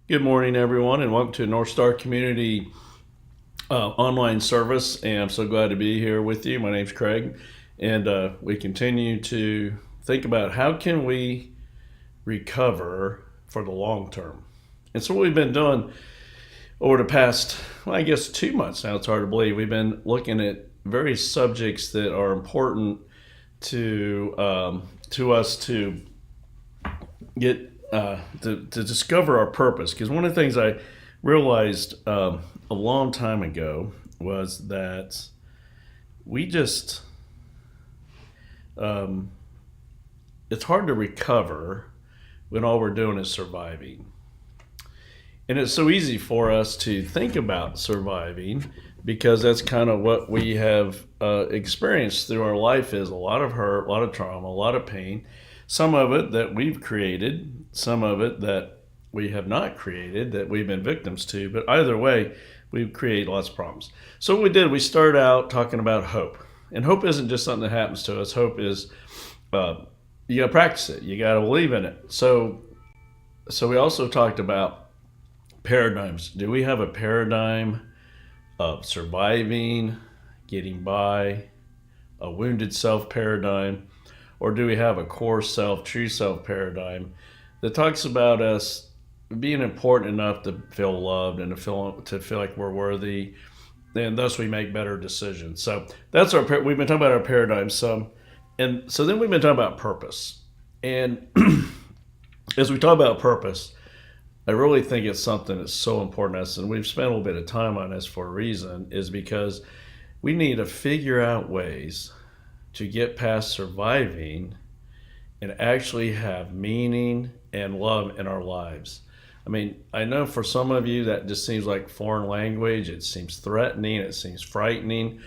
Good morning, everyone, and welcome to NorthStar Community online service. And I'm so glad to be here with you. My name's Craig, and we continue to think about how can we recover for the long term. And so what we've been doing over the past, well, I guess 2 months now, it's hard to believe, we've been looking at various subjects that are important to us to get to discover our purpose. Because one of the things I realized a long time ago was that we just it's hard to recover when all we're doing is surviving. And it's so easy for us to think about surviving because that's kind of what we have experienced through our life is a lot of hurt, a lot of trauma, a lot of pain. Some of it that we've created, some of it that we have not created, that we've been victims to. But either way, we've created lots of problems. So what we did, we started out talking about hope. And hope isn't just something that happens to us. Hope is, you got to practice it. You got to believe in it. So we also talked about paradigms. Do we have a paradigm of surviving, getting by, a wounded self paradigm? Or do we have a core self, true self paradigm that talks about us being important enough to feel loved and to feel like we're worthy, and thus we make better decisions? So that's we've been talking about our paradigm some, and so then we've been talking about purpose. And as we talk about purpose, I really think it's something that's so important to us, and we've spent a little bit of time on this for a reason, is because we need to figure out ways to get past surviving and actually have meaning and love in our lives. I mean, I know for some of you that just seems like foreign language. It seems threatening. It seems frightening.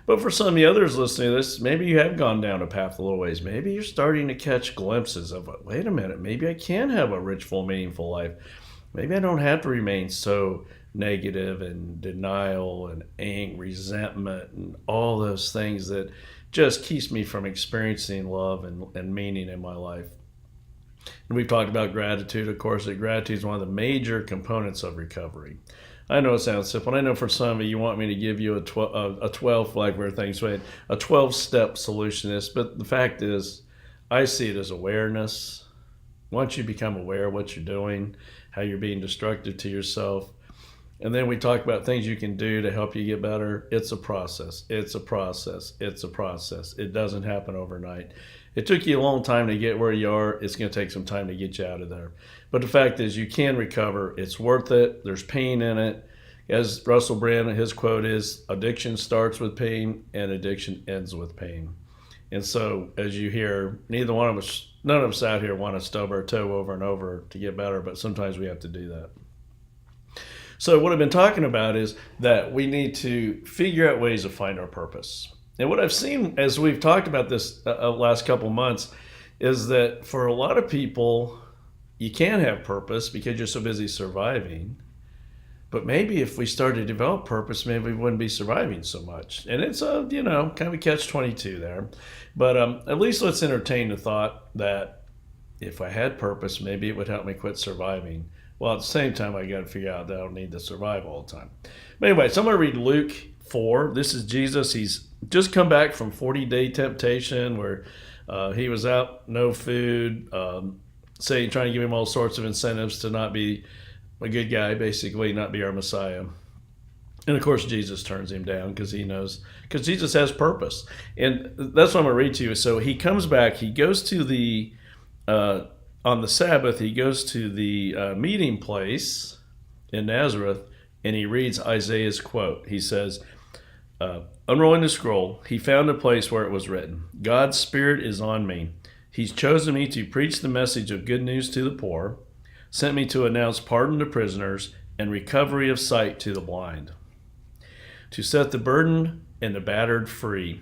But for some of the others listening to this, maybe you have gone down a path a little ways. Maybe you're starting to catch glimpses of, wait a minute, maybe I can have a rich, full, meaningful life. Maybe I don't have to remain so negative and denial and anger, resentment, and all those things that just keeps me from experiencing love and meaning in my life. And we've talked about gratitude, of course, that gratitude is one of the major components of recovery. I know it sounds simple, and I know for some of you want me to give you a 12, like where things went, a 12-step solution to this, but the fact is, I see it as awareness. Once you become aware of what you're doing, how you're being destructive to yourself, and then we talk about things you can do to help you get better. It's a process. It's a process. It's a process. It doesn't happen overnight. It took you a long time to get where you are. It's going to take some time to get you out of there. But the fact is you can recover. It's worth it. There's pain in it. As Russell Brand, his quote is, addiction starts with pain and addiction ends with pain. And so as you hear, none of us out here want to stub our toe over and over to get better, but sometimes we have to do that. So what I've been talking about is that we need to figure out ways to find our purpose. And what I've seen as we've talked about this last couple months is that for a lot of people, you can have purpose because you're so busy surviving. But maybe if we started to develop purpose, maybe we wouldn't be surviving so much. And it's a, kind of a catch-22 there. But at least let's entertain the thought that if I had purpose, maybe it would help me quit surviving. Well, at the same time, I got to figure out that I don't need to survive all the time. But anyway, so I'm going to read Luke 4. This is Jesus. He's just come back from 40-day temptation where he was out, no food, trying to give him all sorts of incentives to not be a good guy, basically, not be our Messiah. And of course, Jesus turns him down because he knows, because Jesus has purpose. And that's what I'm going to read to you. So he comes back, he goes to on the Sabbath, he goes to the meeting place in Nazareth, and he reads Isaiah's quote. He says, unrolling the scroll, he found a place where it was written, God's Spirit is on me. He's chosen me to preach the message of good news to the poor, sent me to announce pardon to prisoners and recovery of sight to the blind, to set the burdened and the battered free,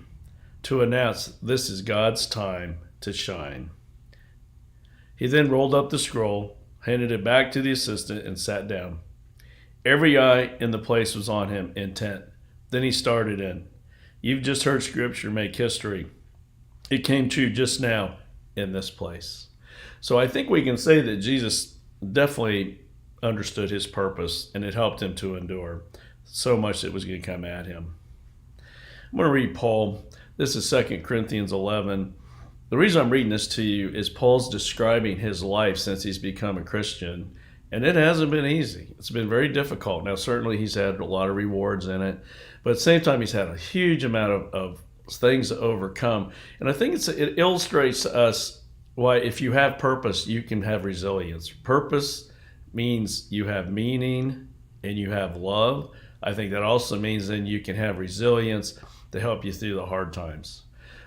to announce this is God's time to shine. He then rolled up the scroll, handed it back to the assistant, and sat down. Every eye in the place was on him, intent. Then he started in. You've just heard Scripture make history. It came true just now in this place. So I think we can say that Jesus definitely understood his purpose, and it helped him to endure so much that was going to come at him. I'm going to read Paul. This is 2 Corinthians 11. The reason I'm reading this to you is Paul's describing his life since he's become a Christian, and it hasn't been easy. It's been very difficult. Now, certainly he's had a lot of rewards in it, but at the same time, he's had a huge amount of things to overcome. And I think it illustrates to us why if you have purpose, you can have resilience. Purpose means you have meaning and you have love. I think that also means then you can have resilience to help you through the hard times.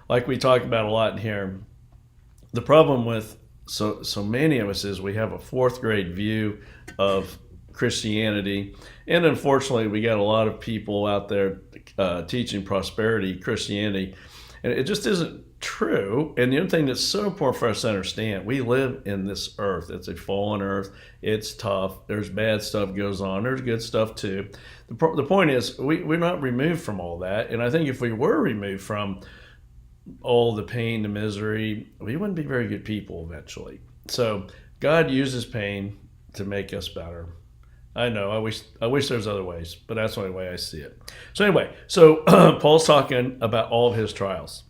Like we talk about a lot in here, the problem with so many of us is we have a fourth grade view of Christianity, and unfortunately we got a lot of people out there teaching prosperity Christianity, and it just isn't true. And the other thing that's so important for us to understand, we live in this earth. It's a fallen earth. It's tough. There's bad stuff goes on. There's good stuff too. The point is we're not removed from all that, and I think if we were removed from all the pain, the misery, we wouldn't be very good people eventually. So God uses pain to make us better. I know, I wish there's other ways, but that's the only way I see it. So anyway, Paul's talking about all of his trials.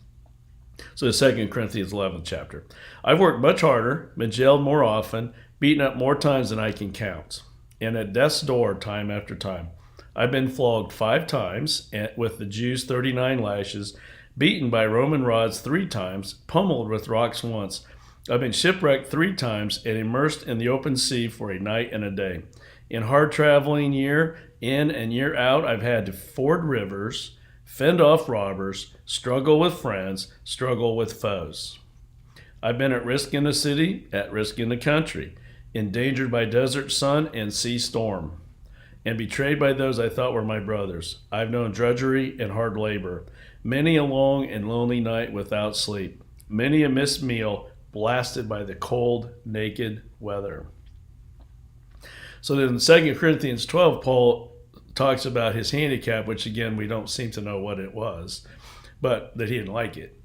So the 2 Corinthians 11th chapter. I've worked much harder, been jailed more often, beaten up more times than I can count, and at death's door time after time. I've been flogged 5 times, with the Jews 39 lashes, beaten by Roman rods 3 times, pummeled with rocks once. I've been shipwrecked 3 times and immersed in the open sea for a night and a day. In hard traveling year in and year out, I've had to ford rivers, fend off robbers, struggle with friends, struggle with foes. I've been at risk in the city, at risk in the country, endangered by desert sun and sea storm, and betrayed by those I thought were my brothers. I've known drudgery and hard labor, many a long and lonely night without sleep, many a missed meal, blasted by the cold, naked weather. So then in 2 Corinthians 12, Paul talks about his handicap, which again, we don't seem to know what it was, but that he didn't like it.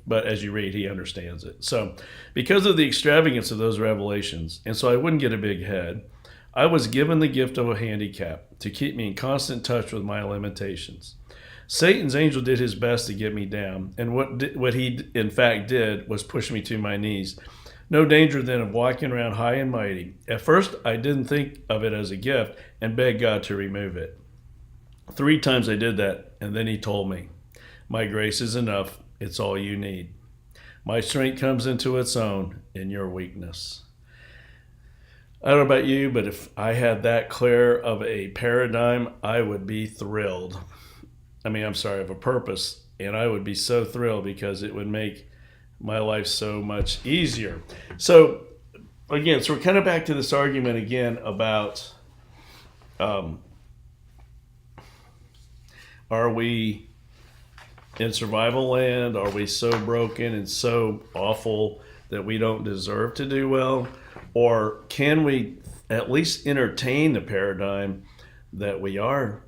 But as you read, he understands it. So because of the extravagance of those revelations, and so I wouldn't get a big head, I was given the gift of a handicap to keep me in constant touch with my limitations. Satan's angel did his best to get me down, and what he in fact did was push me to my knees. No danger then of walking around high and mighty. At first, I didn't think of it as a gift and begged God to remove it. 3 times I did that, and then he told me, my grace is enough. It's all you need. My strength comes into its own in your weakness. I don't know about you, but if I had that clear of a paradigm, I would be thrilled. Of a purpose, and I would be so thrilled because it would make my life so much easier. So again, we're kind of back to this argument again about are we in survival land? Are we so broken and so awful that we don't deserve to do well? Or can we at least entertain the paradigm that we are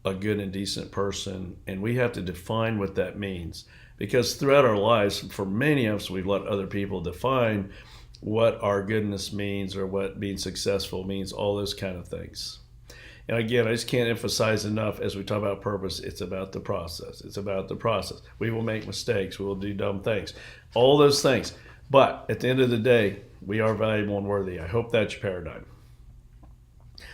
a good and decent person, and we have to define what that means? Because throughout our lives, for many of us, we've let other people define what our goodness means or what being successful means, all those kind of things. And again, I just can't emphasize enough as we talk about purpose, it's about the process. It's about the process. We will make mistakes. We will do dumb things. All those things. But at the end of the day, we are valuable and worthy. I hope that's your paradigm.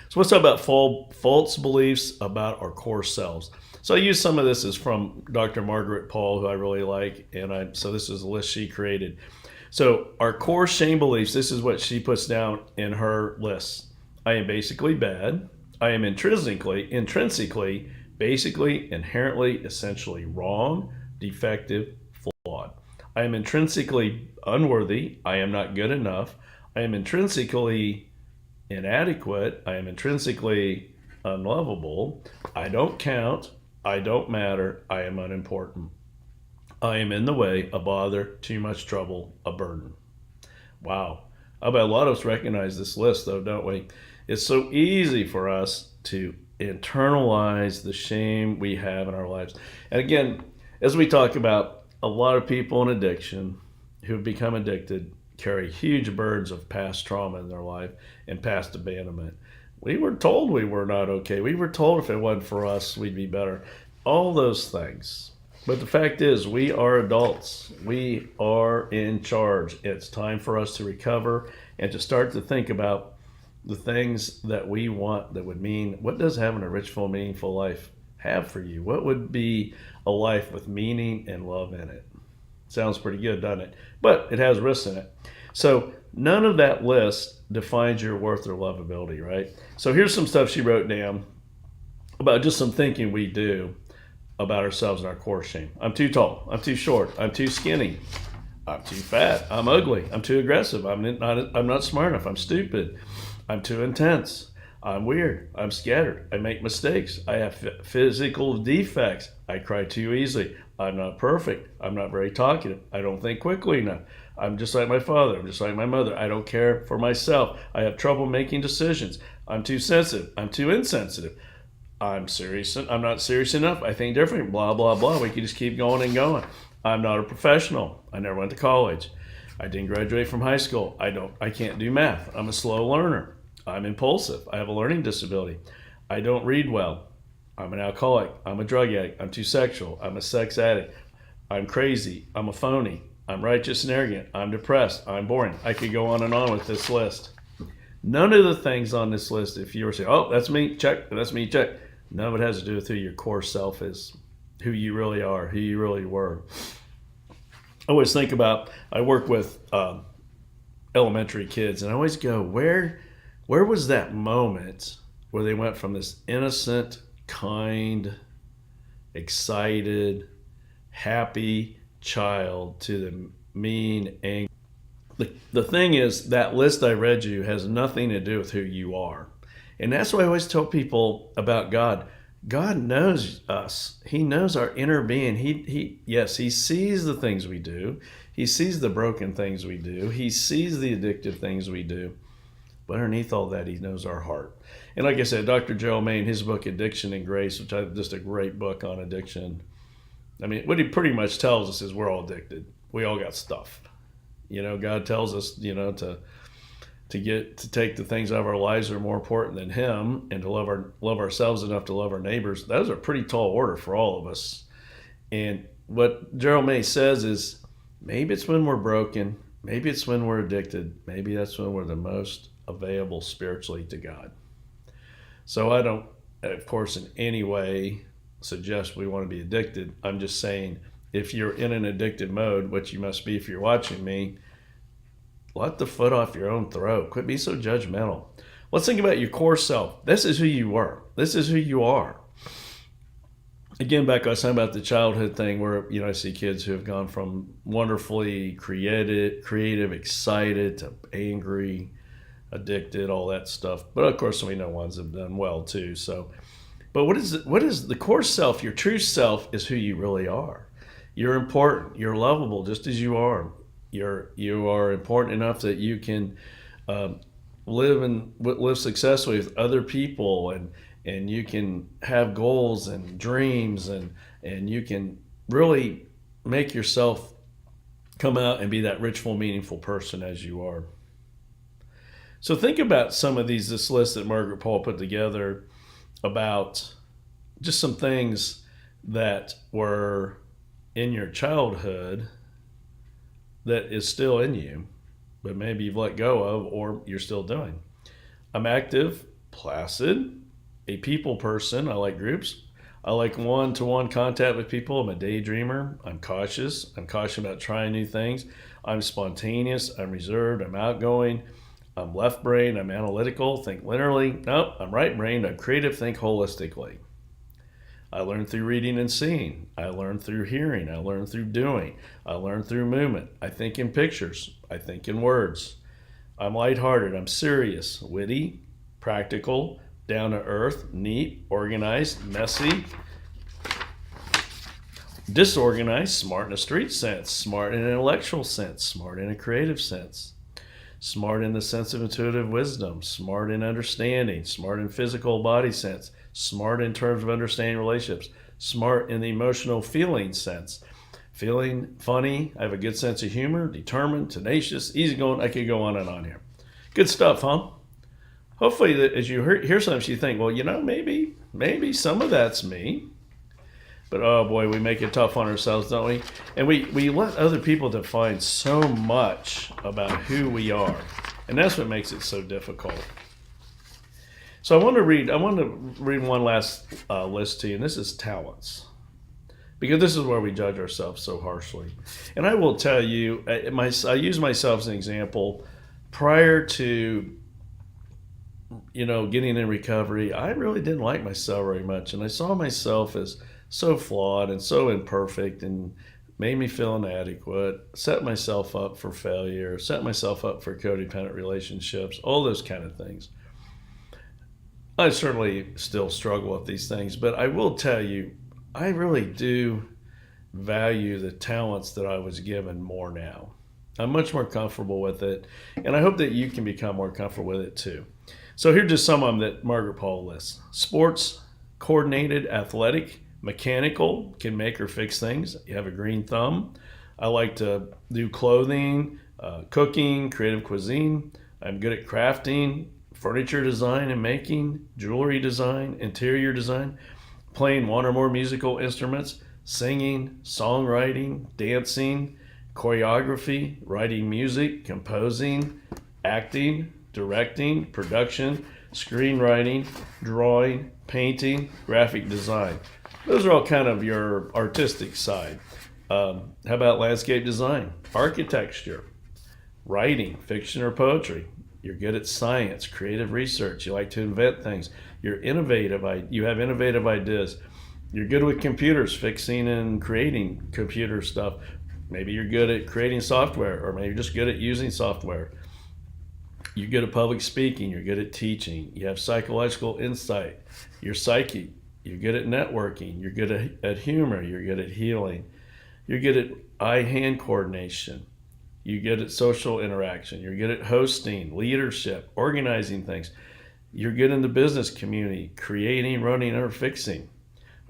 So let's talk about false beliefs about our core selves. So I use some of this is from Dr. Margaret Paul, who I really like, so this is a list she created. So our core shame beliefs, this is what she puts down in her list. I am basically bad. I am intrinsically, basically, inherently, essentially wrong, defective, flawed. I am intrinsically unworthy. I am not good enough. I am intrinsically inadequate. I am intrinsically unlovable. I don't count. I don't matter. I am unimportant. I am in the way, a bother, too much trouble, a burden. Wow. I bet a lot of us recognize this list, though, don't we? It's so easy for us to internalize the shame we have in our lives. And again, as we talk about a lot of people in addiction who've become addicted, carry huge burdens of past trauma in their life and past abandonment. We were told we were not okay. We were told if it wasn't for us, we'd be better. All those things. But the fact is, we are adults. We are in charge. It's time for us to recover and to start to think about the things that we want that would mean, what does having a rich, full, meaningful life have for you? What would be a life with meaning and love in it? Sounds pretty good, doesn't it? But it has risks in it. So none of that list defines your worth or lovability, right? So here's some stuff she wrote down about just some thinking we do about ourselves and our core shame. I'm too tall. I'm too short. I'm too skinny. I'm too fat. I'm ugly. I'm too aggressive. I'm not smart enough. I'm stupid. I'm too intense. I'm weird. I'm scattered. I make mistakes. I have physical defects. I cry too easily. I'm not perfect. I'm not very talkative. I don't think quickly enough. I'm just like my father. I'm just like my mother. I don't care for myself. I have trouble making decisions. I'm too sensitive. I'm too insensitive. I'm serious. I'm not serious enough. I think different. Blah, blah, blah. We can just keep going and going. I'm not a professional. I never went to college. I didn't graduate from high school. I can't do math. I'm a slow learner. I'm impulsive. I have a learning disability. I don't read well. I'm an alcoholic. I'm a drug addict. I'm too sexual. I'm a sex addict. I'm crazy. I'm a phony. I'm righteous and arrogant. I'm depressed. I'm boring. I could go on with this list. None of the things on this list, if you were saying, oh, that's me, check, that's me, check, none of it has to do with who your core self is, who you really are, who you really were. I always think about, I work with elementary kids, and I always go, where was that moment where they went from this innocent, kind, excited, happy child to the mean, angry? The thing is, that list I read you has nothing to do with who you are. And that's why I always tell people about God. God knows us. He knows our inner being. He sees the things we do. He sees the broken things we do. He sees the addictive things we do. But underneath all that, he knows our heart. And like I said, Dr. Joel May, in his book, Addiction and Grace, which is just a great book on addiction. I mean, what he pretty much tells us is we're all addicted. We all got stuff. God tells us, to take the things out of our lives that are more important than him, and to love ourselves enough to love our neighbors. That is a pretty tall order for all of us. And what Gerald May says is, maybe it's when we're broken, maybe it's when we're addicted, maybe that's when we're the most available spiritually to God. So I don't, of course, in any way suggest we want to be addicted. I'm just saying, if you're in an addicted mode, which you must be if you're watching me, let the foot off your own throat. Quit being so judgmental. Let's think about your core self. This is who you were. This is who you are. Again, back I was talking about the childhood thing where, I see kids who have gone from wonderfully creative, excited, to angry, addicted, all that stuff. But of course, we know ones have done well too. So, but what is the core self? Your true self is who you really are. You're important. You're lovable just as you are. You are important enough that you can live successfully with other people, and you can have goals and dreams, and you can really make yourself come out and be that rich, full, meaningful person as you are. So think about some of this list that Margaret Paul put together about just some things that were in your childhood that is still in you, but maybe you've let go of or you're still doing. I'm active, placid, a people person. I like groups. I like one-to-one contact with people. I'm a daydreamer. I'm cautious. I'm cautious about trying new things. I'm spontaneous. I'm reserved. I'm outgoing. I'm left-brained. I'm analytical. Think linearly. Nope, I'm right-brained. I'm creative. Think holistically. I learn through reading and seeing. I learn through hearing. I learn through doing. I learn through movement. I think in pictures. I think in words. I'm lighthearted. I'm serious, witty, practical, down to earth, neat, organized, messy, disorganized, smart in a street sense, smart in an intellectual sense, smart in a creative sense, smart in the sense of intuitive wisdom, smart in understanding, smart in physical body sense, smart in terms of understanding relationships, smart in the emotional feeling sense, feeling funny. I have a good sense of humor, determined, tenacious, easygoing. I could go on and on here. Good stuff, huh? Hopefully, that as you hear something, you think, well, maybe some of that's me. But oh boy, we make it tough on ourselves, don't we? And we let other people define so much about who we are. And that's what makes it so difficult. So I want to read one last list to you, and this is talents. Because this is where we judge ourselves so harshly. And I will tell you, I use myself as an example. Prior to getting in recovery, I really didn't like myself very much. And I saw myself as so flawed and so imperfect, and made me feel inadequate, set myself up for failure, set myself up for codependent relationships, all those kind of things. I certainly still struggle with these things, but I will tell you, I really do value the talents that I was given more now. I'm much more comfortable with it, and I hope that you can become more comfortable with it too. So here's just some of them that Margaret Paul lists. Sports, coordinated, athletic, mechanical, can make or fix things. You have a green thumb. I like to do clothing, cooking, creative cuisine. I'm good at crafting, furniture design and making, jewelry design, interior design, playing one or more musical instruments, singing, songwriting, dancing, choreography, writing music, composing, acting, directing, production, screenwriting, drawing, painting, graphic design. Those are all kind of your artistic side. How about landscape design, architecture, writing, fiction or poetry? You're good at science, creative research. You like to invent things. You're innovative. You have innovative ideas. You're good with computers, fixing and creating computer stuff. Maybe you're good at creating software, or maybe you're just good at using software. You're good at public speaking. You're good at teaching. You have psychological insight. You're psychic. You're good at networking. You're good at humor. You're good at healing. You're good at eye-hand coordination. You're good at social interaction. You're good at hosting, leadership, organizing things. You're good in the business community, creating, running, or fixing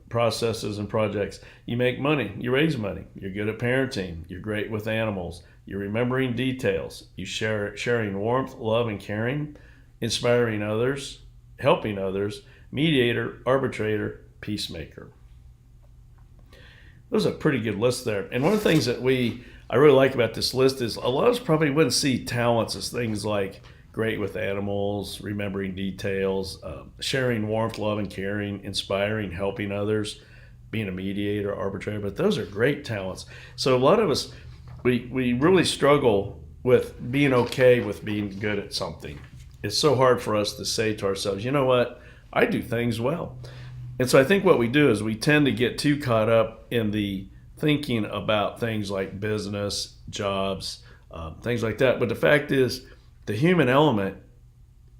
processes and projects. You make money. You raise money. You're good at parenting. You're great with animals. You're remembering details. You sharing warmth, love, and caring, inspiring others, helping others, mediator, arbitrator, peacemaker. Those are a pretty good list there. And one of the things that I really like about this list is a lot of us probably wouldn't see talents as things like great with animals, remembering details, sharing warmth, love, and caring, inspiring, helping others, being a mediator, arbitrator. But those are great talents. So a lot of us, we really struggle with being okay with being good at something. It's so hard for us to say to ourselves, you know what, I do things well. And so I think what we do is we tend to get too caught up in the thinking about things like business, jobs, things like that. But the fact is, the human element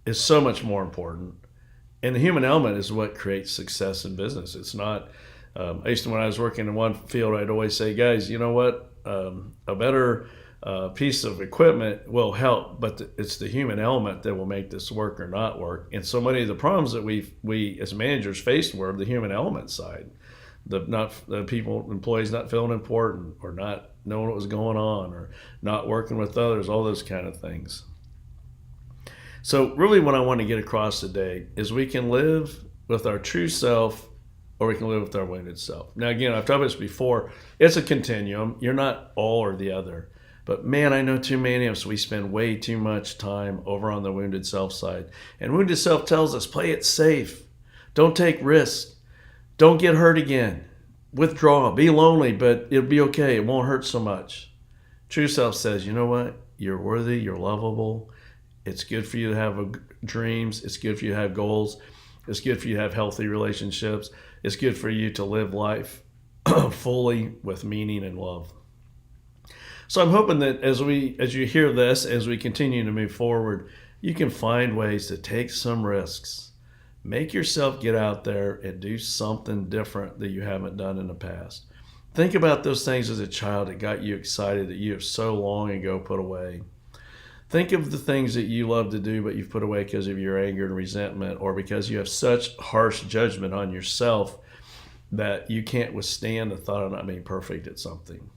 is so much more important. And the human element is what creates success in business. It's not, I used to, when I was working in one field, I'd always say, guys, you know what? A better piece of equipment will help, but it's the human element that will make this work or not work. And so many of the problems that we as managers faced were the human element side. Employees not feeling important, or not knowing what was going on, or not working with others, all those kind of things. So really what I want to get across today is we can live with our true self, or we can live with our wounded self. Now again, I've talked about this before, it's a continuum. You're not all or the other. But man, I know too many of us, we spend way too much time over on the wounded self side. And wounded self tells us, play it safe. Don't take risks. Don't get hurt again. Withdraw. Be lonely, but it'll be okay. It won't hurt so much. True self says, you know what? You're worthy. You're lovable. It's good for you to have dreams. It's good for you to have goals. It's good for you to have healthy relationships. It's good for you to live life fully with meaning and love. So I'm hoping that as you hear this, as we continue to move forward, you can find ways to take some risks. Make yourself get out there and do something different that you haven't done in the past. Think about those things as a child that got you excited, that you have so long ago put away. Think of the things that you love to do but you've put away because of your anger and resentment, or because you have such harsh judgment on yourself that you can't withstand the thought of not being perfect at something.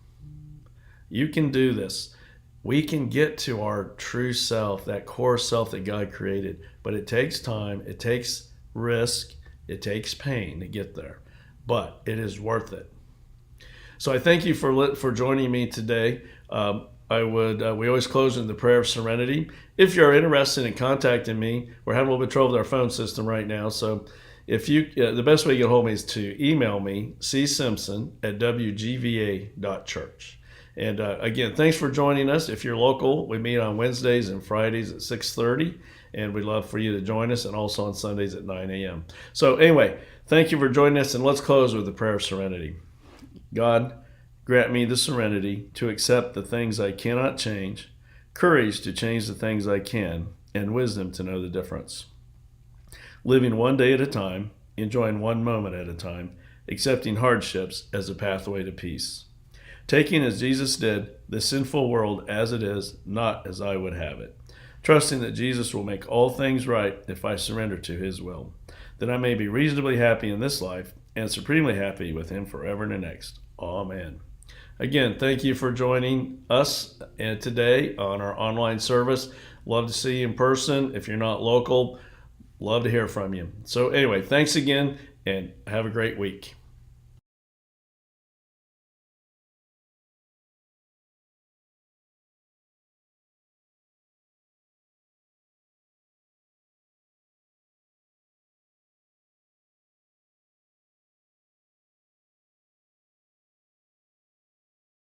You can do this. We can get to our true self, that core self that God created, but it takes time, it takes risk, it takes pain to get there, but it is worth it. So I thank you for joining me today. We always close in the prayer of serenity. If you're interested in contacting me, we're having a little bit of trouble with our phone system right now. So the best way to get hold of me is to email me, csimpson@wgva.church. And again, thanks for joining us. If you're local, we meet on Wednesdays and Fridays at 6:30, and we'd love for you to join us, and also on Sundays at 9 a.m. So anyway, thank you for joining us, and let's close with the prayer of serenity. God, grant me the serenity to accept the things I cannot change, courage to change the things I can, and wisdom to know the difference. Living one day at a time, enjoying one moment at a time, accepting hardships as a pathway to peace. Taking, as Jesus did, the sinful world as it is, not as I would have it. Trusting that Jesus will make all things right if I surrender to his will, that I may be reasonably happy in this life and supremely happy with him forever in the next. Amen. Again, thank you for joining us today on our online service. Love to see you in person. If you're not local, love to hear from you. So anyway, thanks again, and have a great week.